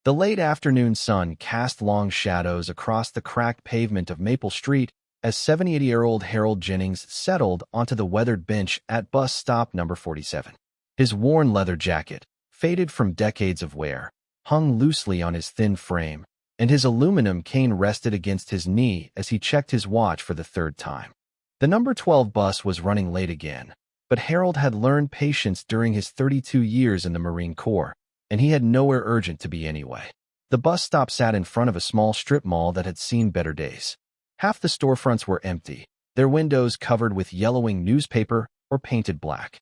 The late afternoon sun cast long shadows across the cracked pavement of Maple Street as 78-year-old Harold Jennings settled onto the weathered bench at bus stop number 47. His worn leather jacket, faded from decades of wear, hung loosely on his thin frame, and his aluminum cane rested against his knee as he checked his watch for the third time. The number 12 bus was running late again, but Harold had learned patience during his 32 years in the Marine Corps, and he had nowhere urgent to be anyway. The bus stop sat in front of a small strip mall that had seen better days. Half the storefronts were empty, their windows covered with yellowing newspaper or painted black.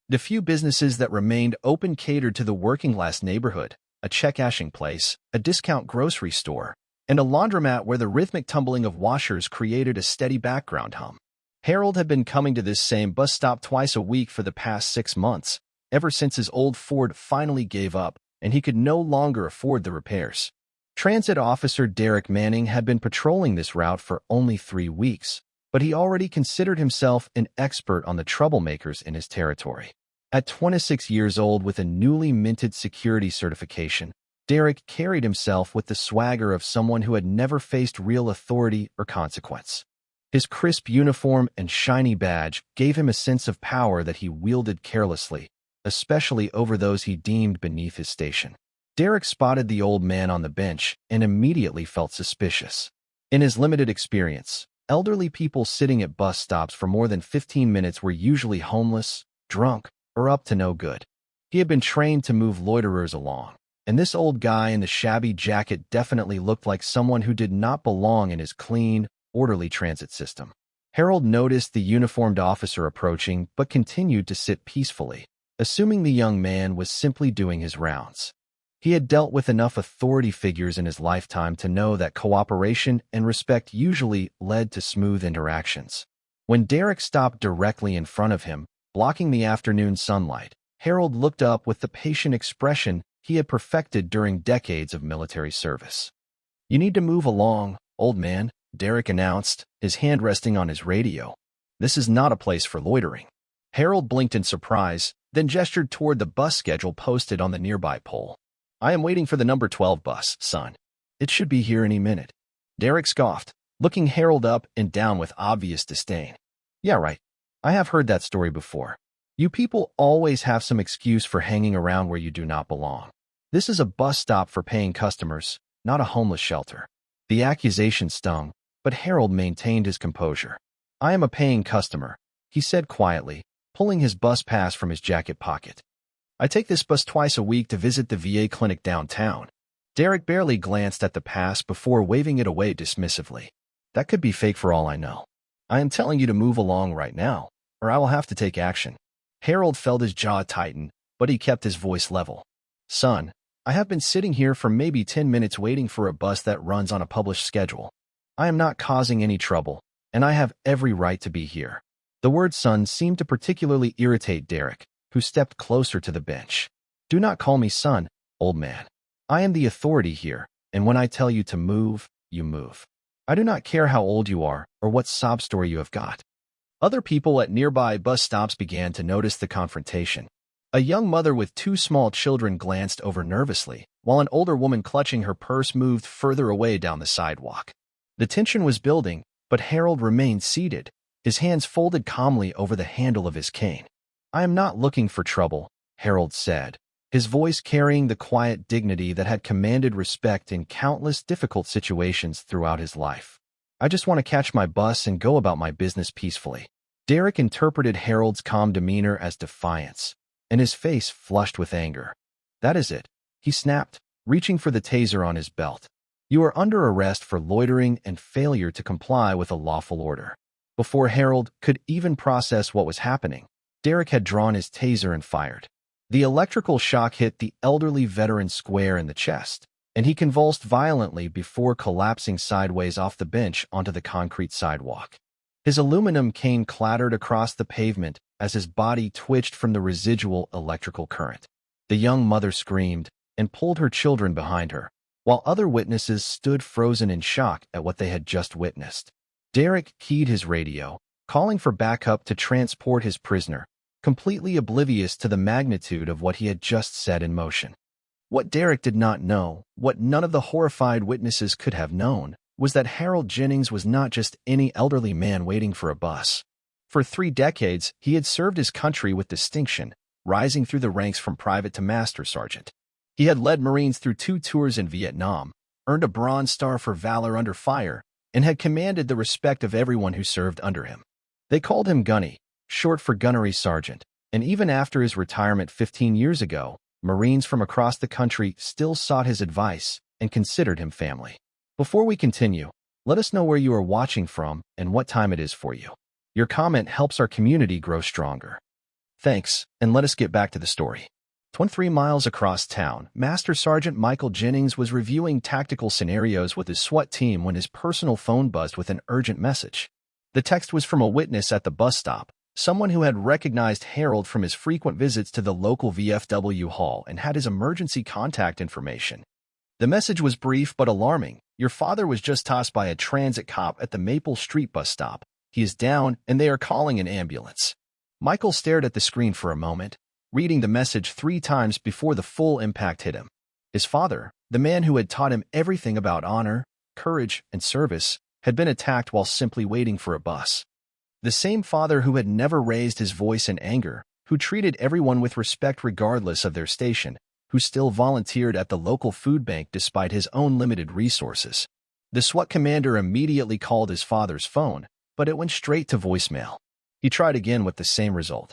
The few businesses that remained open catered to the working-class neighborhood, a check-cashing place, a discount grocery store, and a laundromat where the rhythmic tumbling of washers created a steady background hum. Harold had been coming to this same bus stop twice a week for the past 6 months, ever since his old Ford finally gave up and he could no longer afford the repairs. Transit Officer Derek Manning had been patrolling this route for only 3 weeks, but he already considered himself an expert on the troublemakers in his territory. At 26 years old with a newly minted security certification, Derek carried himself with the swagger of someone who had never faced real authority or consequence. His crisp uniform and shiny badge gave him a sense of power that he wielded carelessly, especially over those he deemed beneath his station. Derek spotted the old man on the bench and immediately felt suspicious. In his limited experience, elderly people sitting at bus stops for more than 15 minutes were usually homeless, drunk, or up to no good. He had been trained to move loiterers along, and this old guy in the shabby jacket definitely looked like someone who did not belong in his clean, orderly transit system. Harold noticed the uniformed officer approaching but continued to sit peacefully, assuming the young man was simply doing his rounds. He had dealt with enough authority figures in his lifetime to know that cooperation and respect usually led to smooth interactions. When Derek stopped directly in front of him, blocking the afternoon sunlight, Harold looked up with the patient expression he had perfected during decades of military service. "You need to move along, old man," Derek announced, his hand resting on his radio. "This is not a place for loitering." Harold blinked in surprise, then gestured toward the bus schedule posted on the nearby pole. "I am waiting for the number 12 bus, son. It should be here any minute." Derek scoffed, looking Harold up and down with obvious disdain. "Yeah, right. I have heard that story before. You people always have some excuse for hanging around where you do not belong. This is a bus stop for paying customers, not a homeless shelter." The accusation stung, but Harold maintained his composure. "I am a paying customer," he said quietly, pulling his bus pass from his jacket pocket. "I take this bus twice a week to visit the VA clinic downtown." Derek barely glanced at the pass before waving it away dismissively. "That could be fake for all I know. I am telling you to move along right now, or I will have to take action." Harold felt his jaw tighten, but he kept his voice level. "Son, I have been sitting here for maybe 10 minutes waiting for a bus that runs on a published schedule. I am not causing any trouble, and I have every right to be here." The word son seemed to particularly irritate Derek, who stepped closer to the bench. "Do not call me son, old man. I am the authority here, and when I tell you to move, you move. I do not care how old you are or what sob story you have got." Other people at nearby bus stops began to notice the confrontation. A young mother with 2 small children glanced over nervously, while an older woman clutching her purse moved further away down the sidewalk. The tension was building, but Harold remained seated, his hands folded calmly over the handle of his cane. "I am not looking for trouble," Harold said, his voice carrying the quiet dignity that had commanded respect in countless difficult situations throughout his life. "I just want to catch my bus and go about my business peacefully." Derek interpreted Harold's calm demeanor as defiance, and his face flushed with anger. "That is it," he snapped, reaching for the taser on his belt. "You are under arrest for loitering and failure to comply with a lawful order." Before Harold could even process what was happening, Derek had drawn his taser and fired. The electrical shock hit the elderly veteran square in the chest, and he convulsed violently before collapsing sideways off the bench onto the concrete sidewalk. His aluminum cane clattered across the pavement as his body twitched from the residual electrical current. The young mother screamed and pulled her children behind her, while other witnesses stood frozen in shock at what they had just witnessed. Derek keyed his radio, calling for backup to transport his prisoner, completely oblivious to the magnitude of what he had just set in motion. What Derek did not know, what none of the horrified witnesses could have known, was that Harold Jennings was not just any elderly man waiting for a bus. For 3 decades, he had served his country with distinction, rising through the ranks from private to master sergeant. He had led Marines through 2 tours in Vietnam, earned a Bronze Star for valor under fire, and had commanded the respect of everyone who served under him. They called him Gunny, short for Gunnery Sergeant, and even after his retirement 15 years ago, Marines from across the country still sought his advice and considered him family. Before we continue, let us know where you are watching from and what time it is for you. Your comment helps our community grow stronger. Thanks, and let us get back to the story. 23 miles across town, Master Sergeant Michael Jennings was reviewing tactical scenarios with his S.W.A.T team when his personal phone buzzed with an urgent message. The text was from a witness at the bus stop, someone who had recognized Harold from his frequent visits to the local VFW hall and had his emergency contact information. The message was brief but alarming. Your father was just tossed by a transit cop at the Maple Street bus stop. He is down, and they are calling an ambulance. Michael stared at the screen for a moment, reading the message 3 times before the full impact hit him. His father, the man who had taught him everything about honor, courage, and service, had been attacked while simply waiting for a bus. The same father who had never raised his voice in anger, who treated everyone with respect regardless of their station, who still volunteered at the local food bank despite his own limited resources. The S.W.A.T commander immediately called his father's phone, but it went straight to voicemail. He tried again with the same result.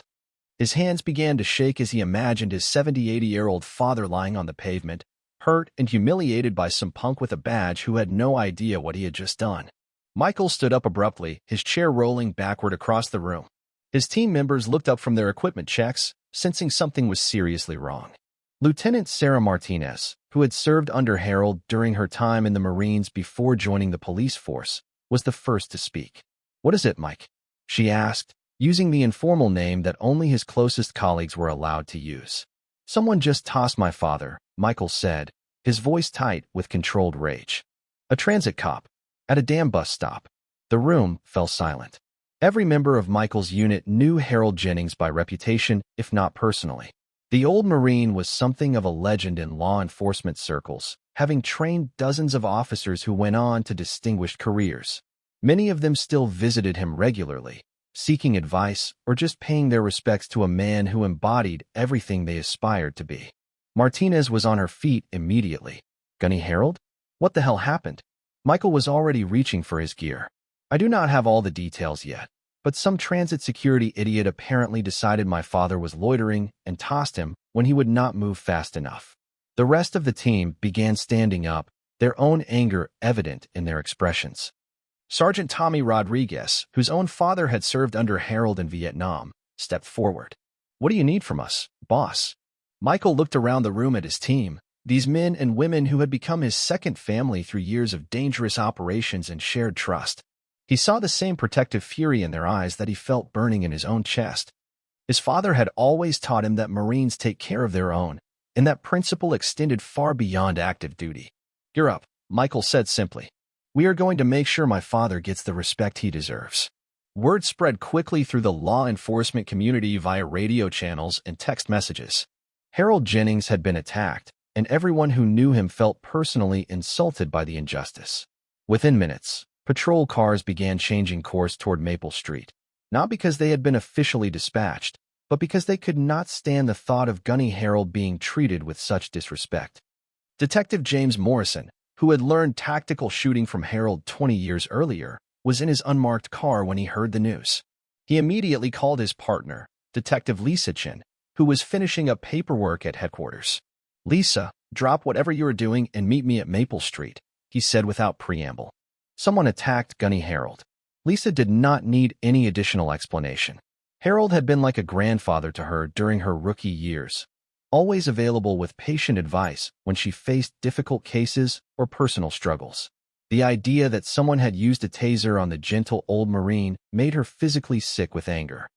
His hands began to shake as he imagined his 70-80-year-old father lying on the pavement, hurt and humiliated by some punk with a badge who had no idea what he had just done. Michael stood up abruptly, his chair rolling backward across the room. His team members looked up from their equipment checks, sensing something was seriously wrong. Lieutenant Sarah Martinez, who had served under Harold during her time in the Marines before joining the police force, was the first to speak. "What is it, Mike?" she asked, using the informal name that only his closest colleagues were allowed to use. "Someone just tossed my father," Michael said, his voice tight with controlled rage. "A transit cop. At a damn bus stop." The room fell silent. Every member of Michael's unit knew Harold Jennings by reputation, if not personally. The old Marine was something of a legend in law enforcement circles, having trained dozens of officers who went on to distinguished careers. Many of them still visited him regularly, seeking advice or just paying their respects to a man who embodied everything they aspired to be. Martinez was on her feet immediately. "Gunny Harold? What the hell happened?" Michael was already reaching for his gear. "I do not have all the details yet, but some transit security idiot apparently decided my father was loitering and tossed him when he would not move fast enough." The rest of the team began standing up, their own anger evident in their expressions. Sergeant Tommy Rodriguez, whose own father had served under Harold in Vietnam, stepped forward. "What do you need from us, boss?" Michael looked around the room at his team, these men and women who had become his second family through years of dangerous operations and shared trust. He saw the same protective fury in their eyes that he felt burning in his own chest. His father had always taught him that Marines take care of their own, and that principle extended far beyond active duty. "You're up," Michael said simply. "We are going to make sure my father gets the respect he deserves." Word spread quickly through the law enforcement community via radio channels and text messages. Harold Jennings had been attacked, and everyone who knew him felt personally insulted by the injustice. Within minutes, patrol cars began changing course toward Maple Street, not because they had been officially dispatched, but because they could not stand the thought of Gunny Harold being treated with such disrespect. Detective James Morrison, who had learned tactical shooting from Harold 20 years earlier, was in his unmarked car when he heard the news. He immediately called his partner, Detective Lisa Chin, who was finishing up paperwork at headquarters. "Lisa, drop whatever you are doing and meet me at Maple Street," he said without preamble. Someone attacked Gunny Harold. Lisa did not need any additional explanation. Harold had been like a grandfather to her during her rookie years, always available with patient advice when she faced difficult cases or personal struggles. The idea that someone had used a taser on the gentle old Marine made her physically sick with anger.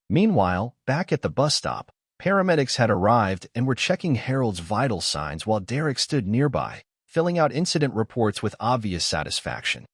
Meanwhile, back at the bus stop, paramedics had arrived and were checking Harold's vital signs while Derek stood nearby, filling out incident reports with obvious satisfaction.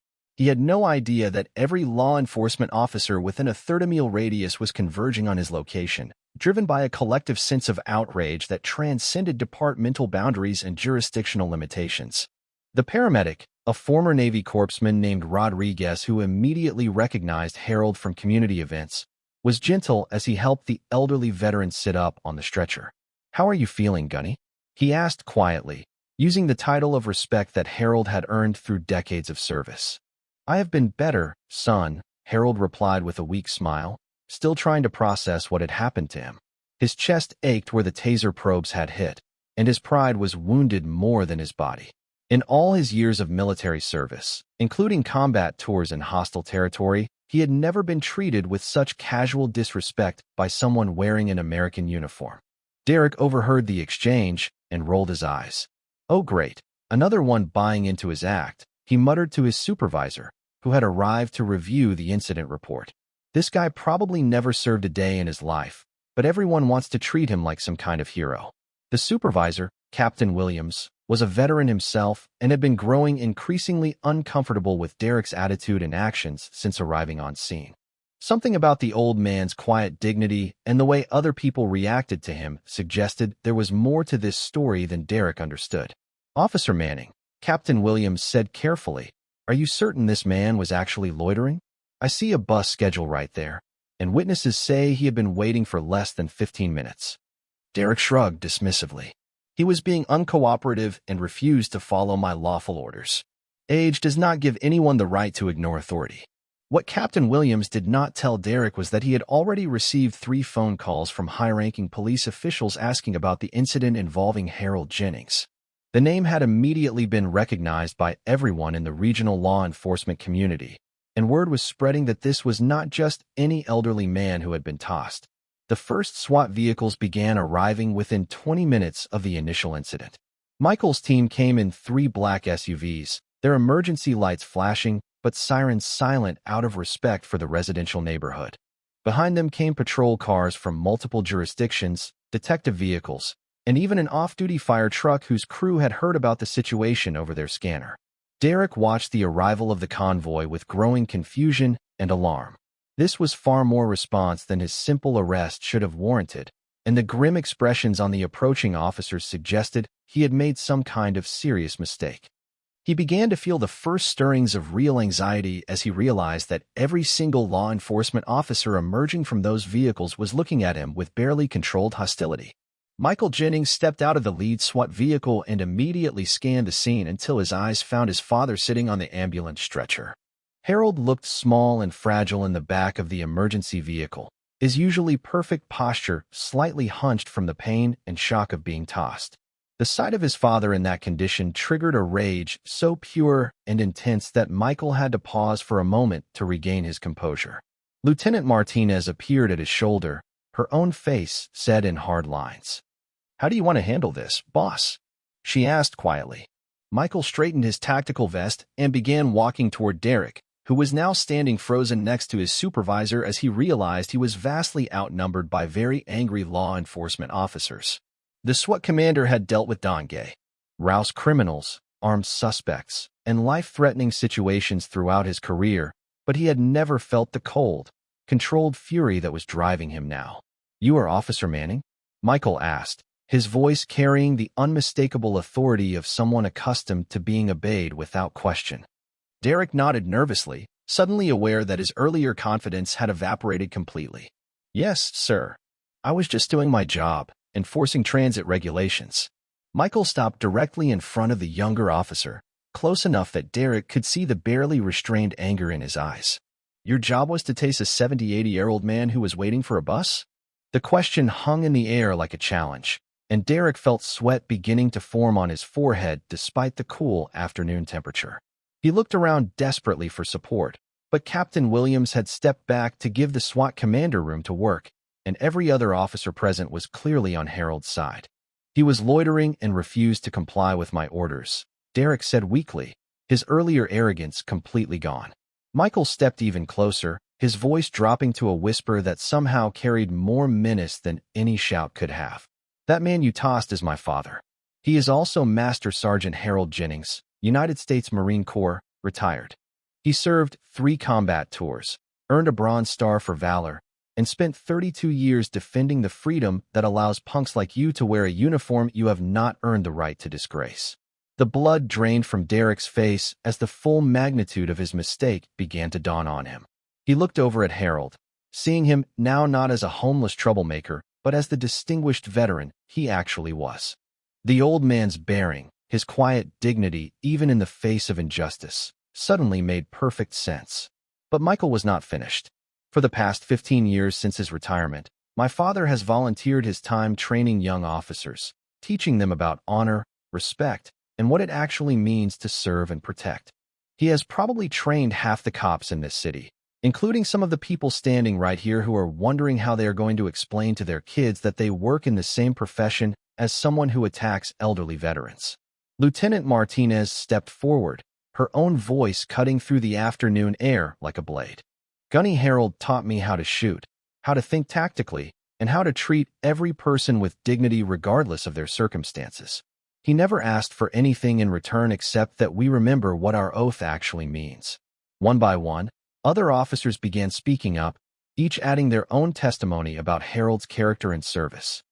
He had no idea that every law enforcement officer within a 30-mile radius was converging on his location, driven by a collective sense of outrage that transcended departmental boundaries and jurisdictional limitations. The paramedic, a former Navy corpsman named Rodriguez who immediately recognized Harold from community events, was gentle as he helped the elderly veteran sit up on the stretcher. "How are you feeling, Gunny?" he asked quietly, using the title of respect that Harold had earned through decades of service. "I have been better, son," Harold replied with a weak smile, still trying to process what had happened to him. His chest ached where the taser probes had hit, and his pride was wounded more than his body. In all his years of military service, including combat tours in hostile territory, he had never been treated with such casual disrespect by someone wearing an American uniform. Derek overheard the exchange and rolled his eyes. "Oh great, another one buying into his act," he muttered to his supervisor, who had arrived to review the incident report. "This guy probably never served a day in his life, but everyone wants to treat him like some kind of hero." The supervisor, Captain Williams, was a veteran himself and had been growing increasingly uncomfortable with Derek's attitude and actions since arriving on scene. Something about the old man's quiet dignity and the way other people reacted to him suggested there was more to this story than Derek understood. "Officer Manning," Captain Williams said carefully, "are you certain this man was actually loitering? I see a bus schedule right there, and witnesses say he had been waiting for less than 15 minutes. Derek shrugged dismissively. "He was being uncooperative and refused to follow my lawful orders. Age does not give anyone the right to ignore authority." What Captain Williams did not tell Derek was that he had already received 3 phone calls from high-ranking police officials asking about the incident involving Harold Jennings. The name had immediately been recognized by everyone in the regional law enforcement community, and word was spreading that this was not just any elderly man who had been tossed. The first SWAT vehicles began arriving within 20 minutes of the initial incident. Michael's team came in 3 black SUVs, their emergency lights flashing, but sirens silent out of respect for the residential neighborhood. Behind them came patrol cars from multiple jurisdictions, detective vehicles, and even an off-duty fire truck whose crew had heard about the situation over their scanner. Derek watched the arrival of the convoy with growing confusion and alarm. This was far more response than his simple arrest should have warranted, and the grim expressions on the approaching officers suggested he had made some kind of serious mistake. He began to feel the first stirrings of real anxiety as he realized that every single law enforcement officer emerging from those vehicles was looking at him with barely controlled hostility. Michael Jennings stepped out of the lead SWAT vehicle and immediately scanned the scene until his eyes found his father sitting on the ambulance stretcher. Harold looked small and fragile in the back of the emergency vehicle, his usually perfect posture slightly hunched from the pain and shock of being tossed. The sight of his father in that condition triggered a rage so pure and intense that Michael had to pause for a moment to regain his composure. Lieutenant Martinez appeared at his shoulder, her own face set in hard lines. "How do you want to handle this, boss?" she asked quietly. Michael straightened his tactical vest and began walking toward Derek, who was now standing frozen next to his supervisor as he realized he was vastly outnumbered by very angry law enforcement officers. The SWAT commander had dealt with Dongay, Rouse criminals, armed suspects, and life-threatening situations throughout his career, but he had never felt the cold, controlled fury that was driving him now. "You are Officer Manning?" Michael asked, his voice carrying the unmistakable authority of someone accustomed to being obeyed without question. Derek nodded nervously, suddenly aware that his earlier confidence had evaporated completely. "Yes, sir. I was just doing my job, enforcing transit regulations." Michael stopped directly in front of the younger officer, close enough that Derek could see the barely restrained anger in his eyes. "Your job was to tase a 70-80-year-old man who was waiting for a bus?" The question hung in the air like a challenge, and Derek felt sweat beginning to form on his forehead despite the cool afternoon temperature. He looked around desperately for support, but Captain Williams had stepped back to give the SWAT commander room to work, and every other officer present was clearly on Harold's side. "He was loitering and refused to comply with my orders," Derek said weakly, his earlier arrogance completely gone. Michael stepped even closer, his voice dropping to a whisper that somehow carried more menace than any shout could have. "That man you tossed is my father. He is also Master Sergeant Harold Jennings, United States Marine Corps, retired." He served 3 combat tours, earned a Bronze Star for valor, and spent 32 years defending the freedom that allows punks like you to wear a uniform you have not earned the right to disgrace. The blood drained from Derek's face as the full magnitude of his mistake began to dawn on him. He looked over at Harold, seeing him now not as a homeless troublemaker, but as the distinguished veteran he actually was. The old man's bearing, his quiet dignity even in the face of injustice, suddenly made perfect sense. But Michael was not finished. For the past 15 years since his retirement, my father has volunteered his time training young officers, teaching them about honor, respect, and what it actually means to serve and protect. He has probably trained half the cops in this city, including some of the people standing right here who are wondering how they are going to explain to their kids that they work in the same profession as someone who attacks elderly veterans. Lieutenant Martinez stepped forward, her own voice cutting through the afternoon air like a blade. Gunny Harold taught me how to shoot, how to think tactically, and how to treat every person with dignity regardless of their circumstances. He never asked for anything in return except that we remember what our oath actually means. One by one, other officers began speaking up, each adding their own testimony about Harold's character and service.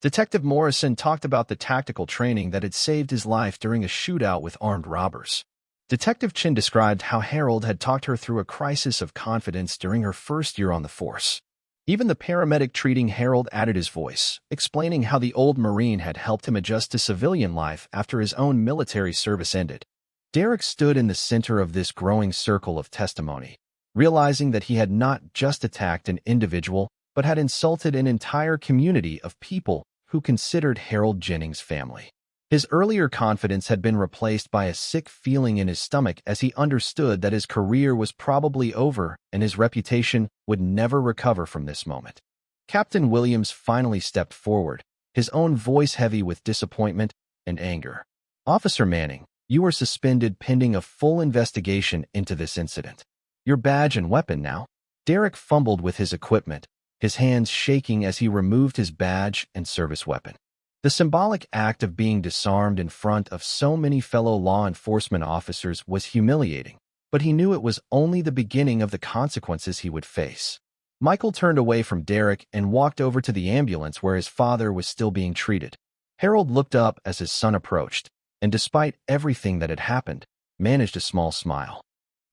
Detective Morrison talked about the tactical training that had saved his life during a shootout with armed robbers. Detective Chin described how Harold had talked her through a crisis of confidence during her first year on the force. Even the paramedic treating Harold added his voice, explaining how the old Marine had helped him adjust to civilian life after his own military service ended. Derek stood in the center of this growing circle of testimony, realizing that he had not just attacked an individual, but had insulted an entire community of people who considered Harold Jennings family. His earlier confidence had been replaced by a sick feeling in his stomach as he understood that his career was probably over and his reputation would never recover from this moment. Captain Williams finally stepped forward, his own voice heavy with disappointment and anger. "Officer Manning, you are suspended pending a full investigation into this incident. Your badge and weapon now." Derek fumbled with his equipment, his hands shaking as he removed his badge and service weapon. The symbolic act of being disarmed in front of so many fellow law enforcement officers was humiliating, but he knew it was only the beginning of the consequences he would face. Michael turned away from Derek and walked over to the ambulance where his father was still being treated. Harold looked up as his son approached, and despite everything that had happened, managed a small smile.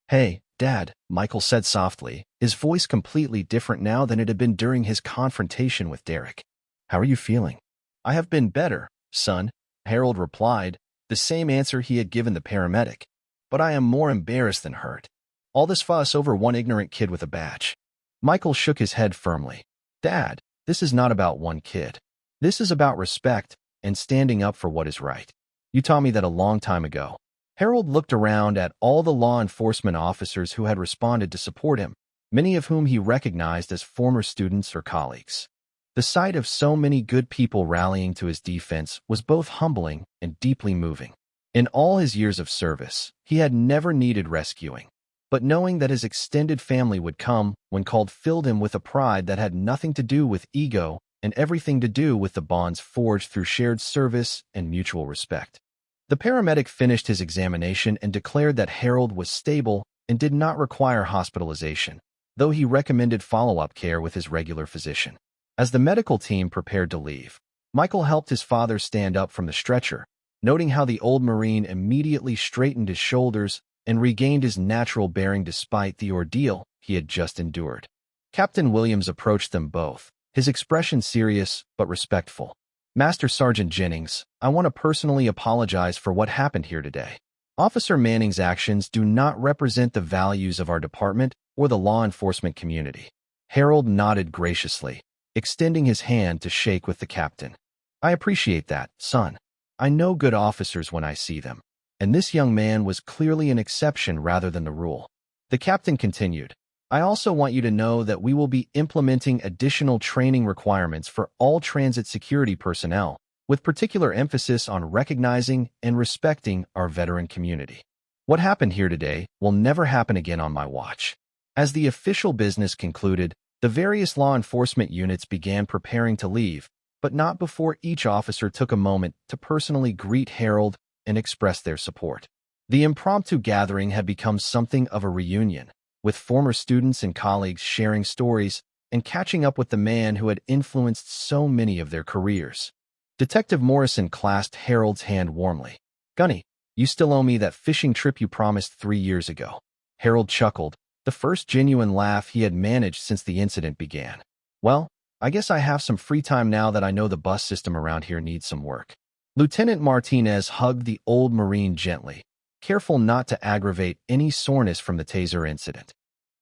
"Hey, Dad," Michael said softly, his voice completely different now than it had been during his confrontation with Derek. "How are you feeling?" "I have been better, son," Harold replied, the same answer he had given the paramedic. "But I am more embarrassed than hurt. All this fuss over one ignorant kid with a badge." Michael shook his head firmly. "Dad, this is not about one kid. This is about respect and standing up for what is right. You taught me that a long time ago." Harold looked around at all the law enforcement officers who had responded to support him, many of whom he recognized as former students or colleagues. The sight of so many good people rallying to his defense was both humbling and deeply moving. In all his years of service, he had never needed rescuing, but knowing that his extended family would come when called filled him with a pride that had nothing to do with ego and everything to do with the bonds forged through shared service and mutual respect. The paramedic finished his examination and declared that Harold was stable and did not require hospitalization, though he recommended follow-up care with his regular physician. As the medical team prepared to leave, Michael helped his father stand up from the stretcher, noting how the old Marine immediately straightened his shoulders and regained his natural bearing despite the ordeal he had just endured. Captain Williams approached them both, his expression serious but respectful. "Master Sergeant Jennings, I want to personally apologize for what happened here today. Officer Manning's actions do not represent the values of our department or the law enforcement community." Harold nodded graciously, extending his hand to shake with the captain. "I appreciate that, son. I know good officers when I see them, and this young man was clearly an exception rather than the rule." The captain continued, "I also want you to know that we will be implementing additional training requirements for all transit security personnel, with particular emphasis on recognizing and respecting our veteran community. What happened here today will never happen again on my watch." As the official business concluded, the various law enforcement units began preparing to leave, but not before each officer took a moment to personally greet Harold and express their support. The impromptu gathering had become something of a reunion, with former students and colleagues sharing stories and catching up with the man who had influenced so many of their careers. Detective Morrison clasped Harold's hand warmly. "Gunny, you still owe me that fishing trip you promised 3 years ago." Harold chuckled, the first genuine laugh he had managed since the incident began. "Well, I guess I have some free time now that I know the bus system around here needs some work." Lieutenant Martinez hugged the old Marine gently, careful not to aggravate any soreness from the taser incident.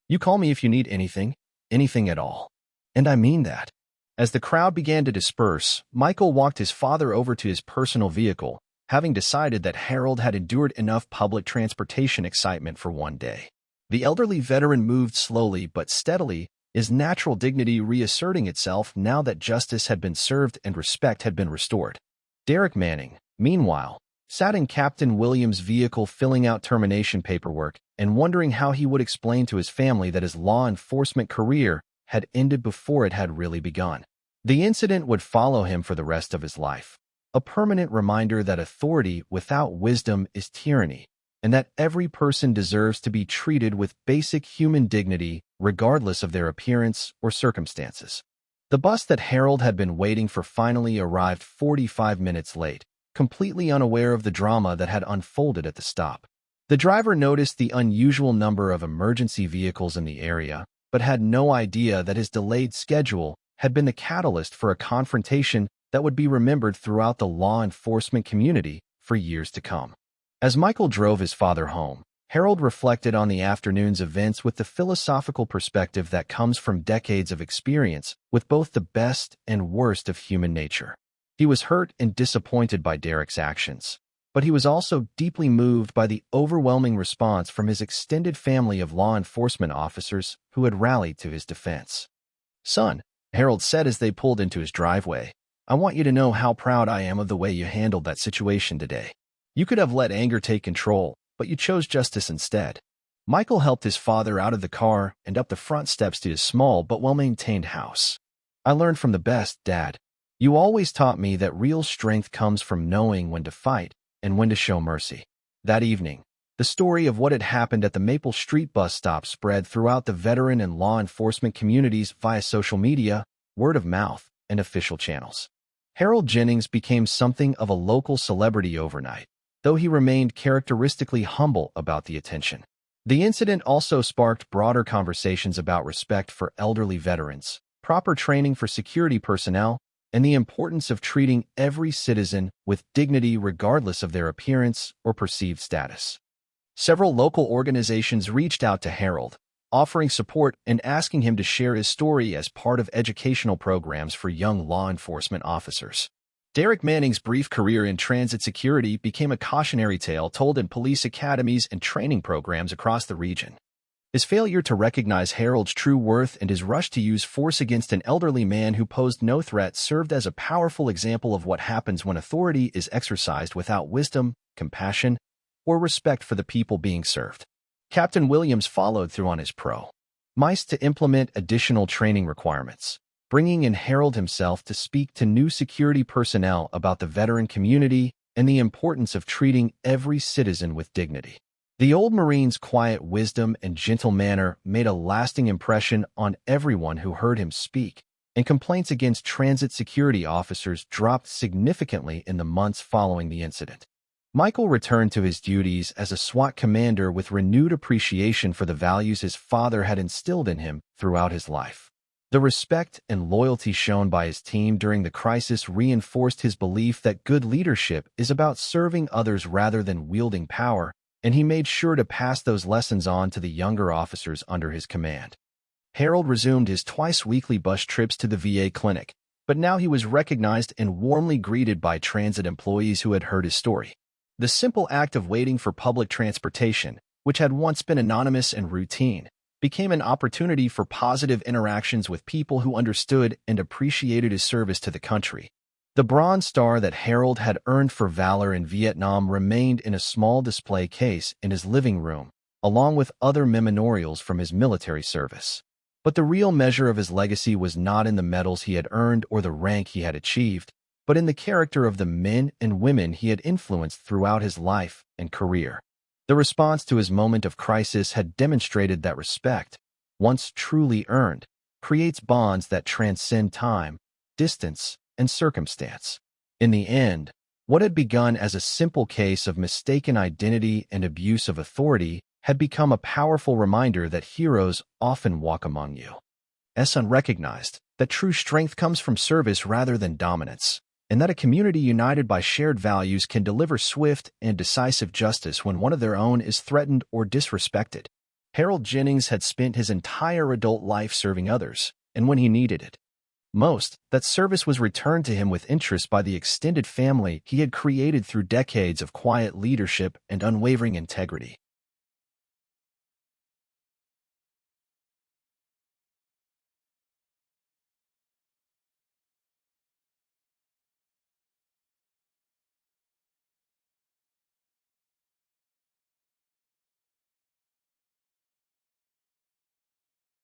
"You call me if you need anything, anything at all. And I mean that." As the crowd began to disperse, Michael walked his father over to his personal vehicle, having decided that Harold had endured enough public transportation excitement for one day. The elderly veteran moved slowly but steadily, his natural dignity reasserting itself now that justice had been served and respect had been restored. Derek Manning, meanwhile, sat in Captain Williams' vehicle filling out termination paperwork and wondering how he would explain to his family that his law enforcement career had ended before it had really begun. The incident would follow him for the rest of his life, a permanent reminder that authority without wisdom is tyranny, and that every person deserves to be treated with basic human dignity regardless of their appearance or circumstances. The bus that Harold had been waiting for finally arrived 45 minutes late, completely unaware of the drama that had unfolded at the stop. The driver noticed the unusual number of emergency vehicles in the area, but had no idea that his delayed schedule had been the catalyst for a confrontation that would be remembered throughout the law enforcement community for years to come. As Michael drove his father home, Harold reflected on the afternoon's events with the philosophical perspective that comes from decades of experience with both the best and worst of human nature. He was hurt and disappointed by Derek's actions, but he was also deeply moved by the overwhelming response from his extended family of law enforcement officers who had rallied to his defense. "Son," Harold said as they pulled into his driveway, "I want you to know how proud I am of the way you handled that situation today. You could have let anger take control, but you chose justice instead." Michael helped his father out of the car and up the front steps to his small but well-maintained house. "I learned from the best, Dad. You always taught me that real strength comes from knowing when to fight and when to show mercy." That evening, the story of what had happened at the Maple Street bus stop spread throughout the veteran and law enforcement communities via social media, word of mouth, and official channels. Harold Jennings became something of a local celebrity overnight, though he remained characteristically humble about the attention. The incident also sparked broader conversations about respect for elderly veterans, proper training for security personnel, and the importance of treating every citizen with dignity regardless of their appearance or perceived status. Several local organizations reached out to Harold, offering support and asking him to share his story as part of educational programs for young law enforcement officers. Derek Manning's brief career in transit security became a cautionary tale told in police academies and training programs across the region. His failure to recognize Harold's true worth and his rush to use force against an elderly man who posed no threat served as a powerful example of what happens when authority is exercised without wisdom, compassion, or respect for the people being served. Captain Williams followed through on his promise to implement additional training requirements, bringing in Harold himself to speak to new security personnel about the veteran community and the importance of treating every citizen with dignity. The old Marine's quiet wisdom and gentle manner made a lasting impression on everyone who heard him speak, and complaints against transit security officers dropped significantly in the months following the incident. Michael returned to his duties as a SWAT commander with renewed appreciation for the values his father had instilled in him throughout his life. The respect and loyalty shown by his team during the crisis reinforced his belief that good leadership is about serving others rather than wielding power, and he made sure to pass those lessons on to the younger officers under his command. Harold resumed his twice-weekly bus trips to the VA clinic, but now he was recognized and warmly greeted by transit employees who had heard his story. The simple act of waiting for public transportation, which had once been anonymous and routine, became an opportunity for positive interactions with people who understood and appreciated his service to the country. The Bronze Star that Harold had earned for valor in Vietnam remained in a small display case in his living room, along with other memorials from his military service. But the real measure of his legacy was not in the medals he had earned or the rank he had achieved, but in the character of the men and women he had influenced throughout his life and career. The response to his moment of crisis had demonstrated that respect, once truly earned, creates bonds that transcend time, distance, and circumstance. In the end, what had begun as a simple case of mistaken identity and abuse of authority had become a powerful reminder that heroes often walk among you. S.W.A.T recognized that true strength comes from service rather than dominance, and that a community united by shared values can deliver swift and decisive justice when one of their own is threatened or disrespected. Harold Jennings had spent his entire adult life serving others, and when he needed it most, that service was returned to him with interest by the extended family he had created through decades of quiet leadership and unwavering integrity.